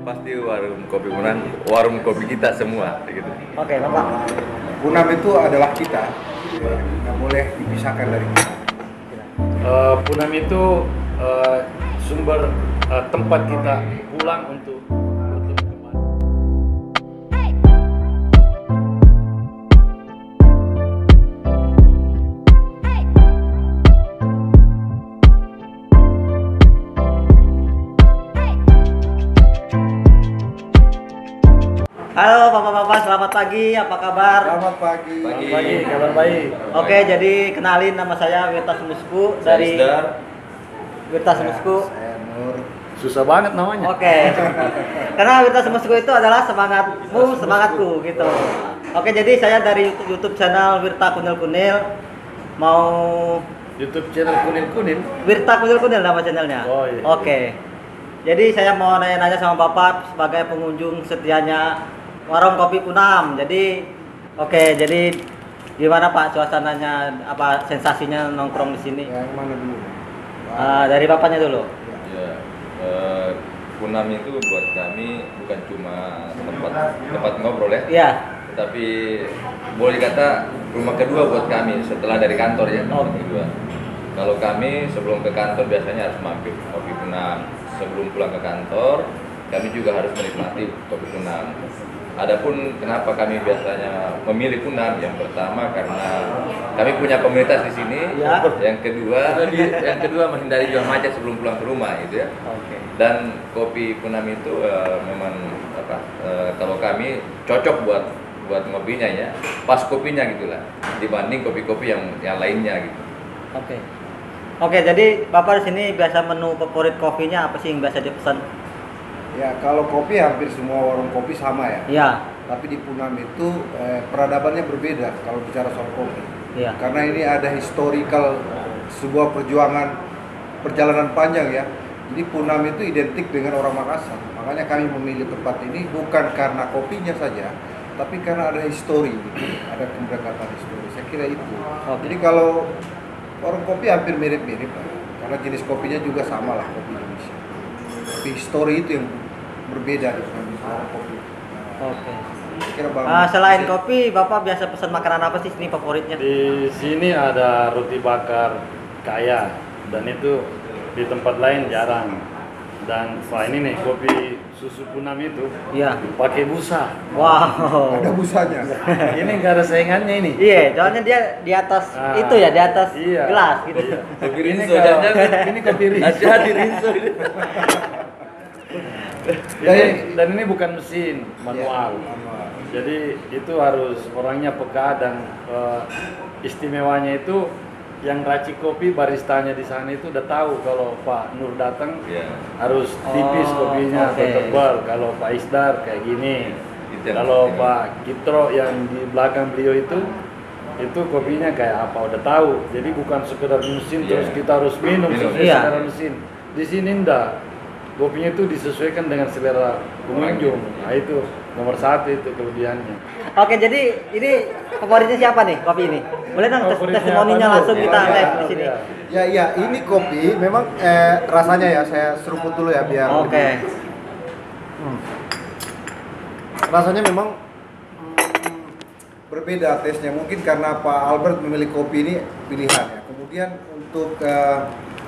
pasti warung kopi Punam, warung kopi kita semua gitu. Oke, Bapak. Punam itu adalah kita, nggak boleh dipisahkan dari kita. Punam itu sumber tempat kita pulang untuk bertemu kembali. Halo Bapak-bapak, selamat pagi. Apa kabar? Selamat pagi. Pagi, kabar baik. Oke, jadi kenalin nama saya Wirta Semusku dari Wirta Semusku. Saya Nur. Susah banget namanya. Oke. Karena Wirta Semusku itu adalah semangatmu, semangatku gitu. Oke, jadi saya dari YouTube channel Wirta Kunil Kunil mau YouTube channel Kunil Wirta Kunil Kunil nama channelnya. Oh, iya. Oke. Jadi saya mau nanya-nanya sama Bapak sebagai pengunjung setianya warung kopi Punam. Jadi jadi gimana Pak suasananya, apa sensasinya nongkrong di sini? Yang mana dulu? Dari Bapaknya dulu. Ya, Punam itu buat kami bukan cuma tempat ngobrol ya, Iya. tetapi boleh dikata rumah kedua buat kami setelah dari kantor ya. Oh. Rumah kedua. Kalau kami sebelum ke kantor biasanya harus mampir kopi Punam. Sebelum pulang ke kantor, kami juga harus menikmati kopi Punam. Adapun kenapa kami biasanya memilih Punam? Yang pertama karena kami punya komunitas di sini. Ya. Yang kedua menghindari jual macet sebelum pulang ke rumah gitu ya. Oke. Dan kopi Punam itu memang kalau kami cocok buat ngopinya ya, pas kopinya gitulah dibanding kopi-kopi yang lainnya gitu. Oke. Oke, jadi Bapak di sini biasa menu favorit kopinya apa sih yang biasa dipesan? Ya, kalau kopi hampir semua warung kopi sama ya. Iya. Tapi di Punam itu peradabannya berbeda kalau bicara soal kopi. Iya. Karena ini ada historical sebuah perjalanan panjang ya. Jadi Punam itu identik dengan orang Makassar. Makanya kami memilih tempat ini bukan karena kopinya saja, tapi karena ada histori, ada kedekatan histori. Saya kira itu. Oke. Jadi kalau warung kopi hampir mirip-mirip lah. Karena jenis kopinya juga sama lah, kopi Indonesia. Tapi histori itu yang berbeda dengan warung kopi. Oke. Saya kira Selain kopi, Bapak biasa pesan makanan apa sih ini favoritnya? Di sini ada roti bakar kaya dan itu di tempat lain jarang. Dan selain ini kopi susu Punam itu Iya. pakai busa. Wow. ada busanya. Ini nggak ada saingannya ini. Iya, soalnya dia di atas itu ya, di atas Iya. gelas gitu. Iya. Kopi Ini Rinso, kalau- jangan-jangan. ini kopi Rinso. Hati-hati Rinso ini. Dan ini bukan mesin manual. Jadi itu harus orangnya peka dan istimewanya itu yang racik kopi baristanya di sana itu udah tahu kalau Pak Nur datang Iya. harus tipis Oh, kopinya oke. atau tebal. Kalau Pak Isdar kayak gini. Itu yang Kalau penting. Pak Kitro yang di belakang beliau itu kopinya kayak apa udah tahu. Jadi bukan sekedar mesin Iya. terus kita harus minum Minum. sesuai Iya. selera mesin. Di sini enggak. Kopinya itu disesuaikan dengan selera pengunjung. Nah itu nomor satu itu kelebihannya. Oke, jadi ini favoritnya siapa nih kopi ini? Boleh dong Favoritnya testimoninya apa langsung dulu? kita Iya, live di sini. iya. Ya, ini kopi memang rasanya ya saya seruput dulu ya biar Oke. lebih- rasanya memang berbeda tesnya mungkin karena Pak Albert memilih kopi ini pilihan ya. Kemudian untuk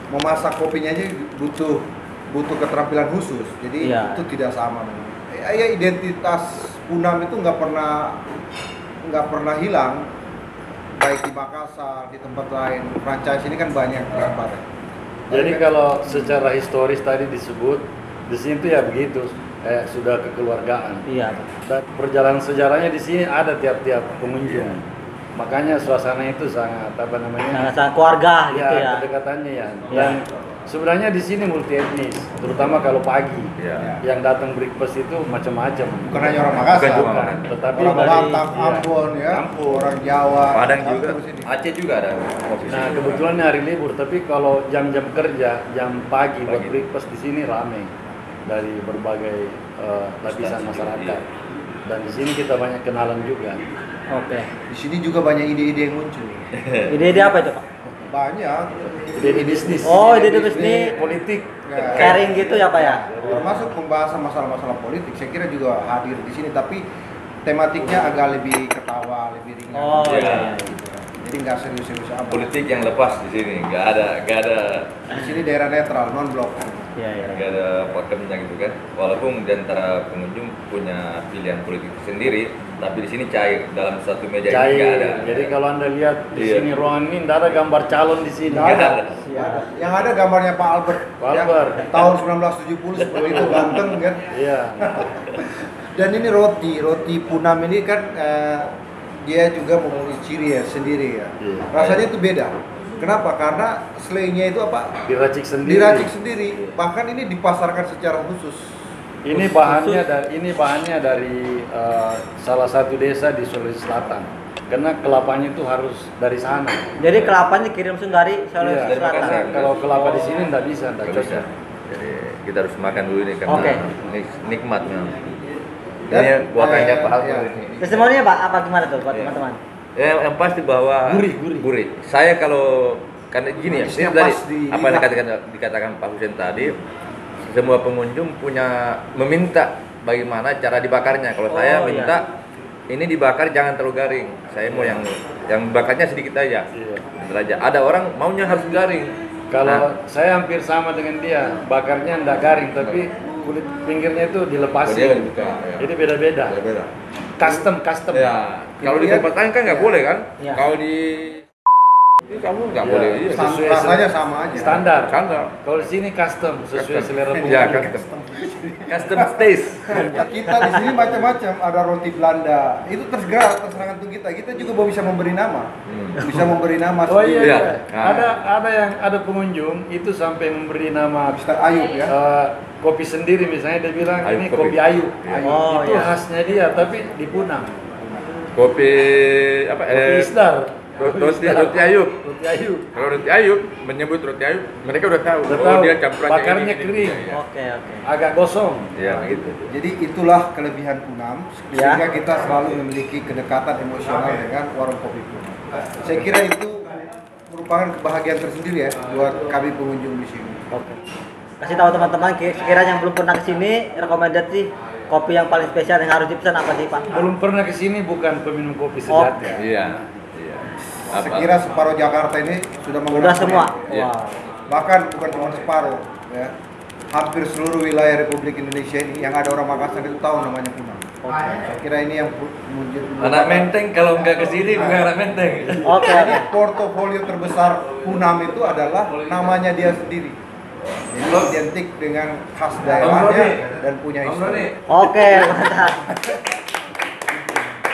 memasak kopinya aja butuh keterampilan khusus. Jadi Iya. itu tidak sama memang. Ya identitas Punam itu nggak pernah hilang, baik di Makassar, di tempat lain. Franchise ini kan banyak berapa. Jadi kalau secara historis tadi disebut di sini tuh ya begitu, sudah kekeluargaan. Iya. Dan perjalanan sejarahnya di sini ada tiap-tiap pengunjung. Makanya suasana itu sangat Sangat keluarga gitu ya. kedekatannya ya. Iya. Dan sebenarnya di sini multi etnis, terutama kalau pagi. Iya. Yang datang breakfast itu macam-macam. Bukan hanya orang Makassar, Bukan cuma. Tetapi orang dari Batak, iya, Ambon ya, Ambon. orang Jawa, Padang juga, terus ini. Aceh juga ada kopi. Nah sini. kebetulan ini hari libur, tapi kalau jam-jam kerja, jam pagi buat Pagi. breakfast di sini ramai dari berbagai lapisan Instansi, masyarakat. iya. Dan di sini kita banyak kenalan juga. Oke. Di sini juga banyak ide-ide yang muncul. Ide-ide apa itu, Pak? Banyak. Ide bisnis. Oh, ide bisnis. Politik. Ya. Sharing gitu ya Pak ya? Termasuk pembahasan masalah-masalah politik. Saya kira juga hadir di sini, tapi tematiknya agak lebih ketawa, lebih ringan. Oh iya. Jadi nggak serius-serius amat. Politik yang lepas di sini, nggak ada Di sini daerah netral, non blok. Iya, iya. nggak ada pakemnya gitu kan. Walaupun di antara pengunjung punya pilihan politik sendiri, tapi di sini cair dalam satu meja ini nggak Cair. ada. Jadi kalau Anda lihat di Iya. sini ruangan ini tidak ada gambar calon di sini. Nggak ada. Siap. Yang ada gambarnya Pak Albert. Pak Albert. Tahun 1970 seperti itu, ganteng kan. Iya. Dan ini roti Punam ini kan dia juga mempunyai ciri ya sendiri ya. Iya. Rasanya itu beda. Kenapa? Karena selainya itu apa? Diracik sendiri. Diracik sendiri. Bahkan ini dipasarkan secara khusus. Ini bahannya dari salah satu desa di Sulawesi Selatan. Karena kelapanya itu harus dari sana. Jadi kelapanya kirim langsung dari Sulawesi Iya, Selatan. Makassar. Kalau kelapa di sini nggak bisa, nggak Nggak bisa. cocok. Jadi kita harus makan dulu ini karena Oke. nikmat memang. Dan, Ini buatannya Pak iya. Albert ini. Testimoninya Pak, apa gimana tuh buat Iya. teman-teman? Yang pasti bahwa Gurih. Saya kalau karena gini ya, ini Manisnya tadi pas di apa yang lidah. dikatakan Pak Husen tadi, semua pengunjung punya meminta bagaimana cara dibakarnya. Kalau saya Oh, minta ini dibakar jangan terlalu garing. Saya mau yang bakarnya sedikit aja. Iya. Bentar aja. Ada orang maunya harus garing. Kalau saya hampir sama dengan dia, bakarnya nggak garing, tapi kulit pinggirnya itu Oh, dia dilepasin. dibuka, ya. Jadi beda-beda. Beda. Custom. Ya, kalau di Dia- tempat lain kan nggak boleh kan? Iya. Kalau di ini kamu nggak Iya. boleh. Iya. Sesuai Rasanya sama aja. Standar. Standar. Kalau di sini custom, sesuai selera Ya, pengunjung. custom taste. Kita di sini macam-macam, ada roti Belanda. Itu terserah untuk kita. Kita juga bisa memberi nama. Bisa memberi nama Oh sendiri. iya, Iya. iya. Ada pengunjung itu sampai memberi nama Mister Ayub ya. kopi sendiri, misalnya dia bilang Ayub ini kopi. kopi Ayu. Oh, Itu iya. khasnya dia, tapi di Punang. Kopi apa? Kopi Isdar. Roti Ayub. Roti Ayu. Kalau roti Ayub menyebut roti Ayub, mereka udah tahu. Udah Oh, tahu. dia campurannya Bakarnya ini, kering. Iya, Oke, oke. Agak gosong. Iya, gitu. Jadi itulah kelebihan Punam, Ya. sehingga kita selalu memiliki kedekatan emosional dengan warung kopi Punam. Saya kira itu merupakan kebahagiaan tersendiri ya buat kami pengunjung di sini. Oke. Kasih tahu teman-teman sekiranya yang belum pernah kesini, rekomendasi kopi yang paling spesial yang harus dipesan apa sih Pak? Belum pernah ke sini bukan peminum kopi sejati. Iya. Iya. Saya kira separuh Jakarta ini sudah Udah menggunakan semua. Iya. Wow. Bahkan bukan cuma separuh ya. Hampir seluruh wilayah Republik Indonesia ini yang ada orang Makassar itu tahu namanya Punam. Saya kira ini yang Anak Menteng kalau nggak kesini bukan anak Menteng. Oke, Jadi oke. portofolio terbesar Punam itu adalah namanya dia sendiri. Jadi identik dengan khas daerahnya dan punya histori. Oke, mantap.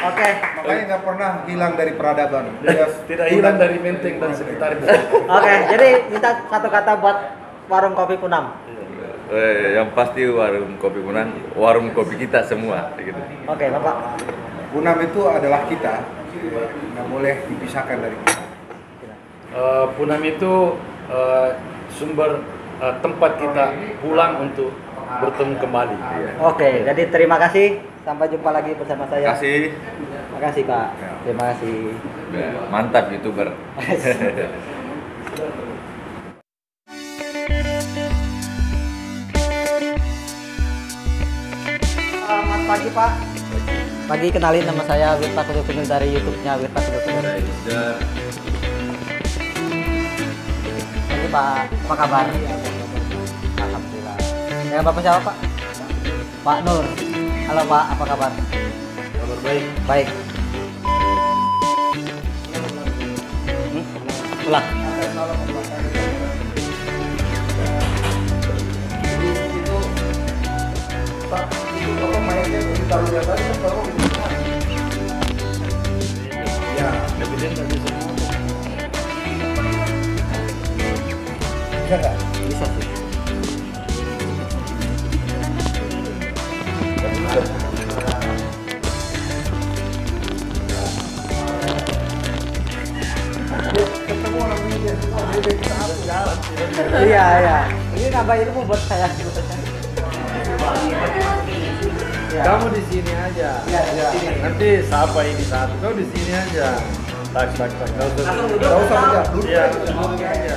Oke. Makanya nggak pernah hilang dari peradaban. Dia Tidak hilang dari Menteng dan sekitarnya. Oke, jadi minta satu kata buat warung kopi Punam. Yang pasti warung kopi Punam, warung kopi kita semua. Gitu. Oke, Bapak. Punam itu adalah kita, nggak boleh dipisahkan dari kita. Punam itu sumber tempat kita pulang untuk bertemu kembali. Oke, jadi terima kasih. Sampai jumpa lagi bersama saya. Terima kasih. Terima kasih, Pak. Terima kasih. Mantap YouTuber. Selamat pagi, Pak. Pagi, kenalin nama saya Wirta Kudukunil dari YouTube-nya Wirta Kudukunil. Pagi, Pak. Apa kabar? Alhamdulillah. Dengan Bapak siapa, Pak? Pak Nur. Halo, Pak. Apa kabar? Kabar baik. Baik. Ulang. Ya, Tapi dia nggak bisa ngomong. bisa nggak? Bisa sih. Ketemu orang ini dia semua beda kita apa? Iya, iya. Ini nambah ilmu buat saya. Ya. Kamu di sini aja. Iya, iya. Nanti siapa ini satu? Kau di sini aja. Baik. Langsung duduk. Nggak usah Pak. meja, duduk Iya, aja. duduk aja.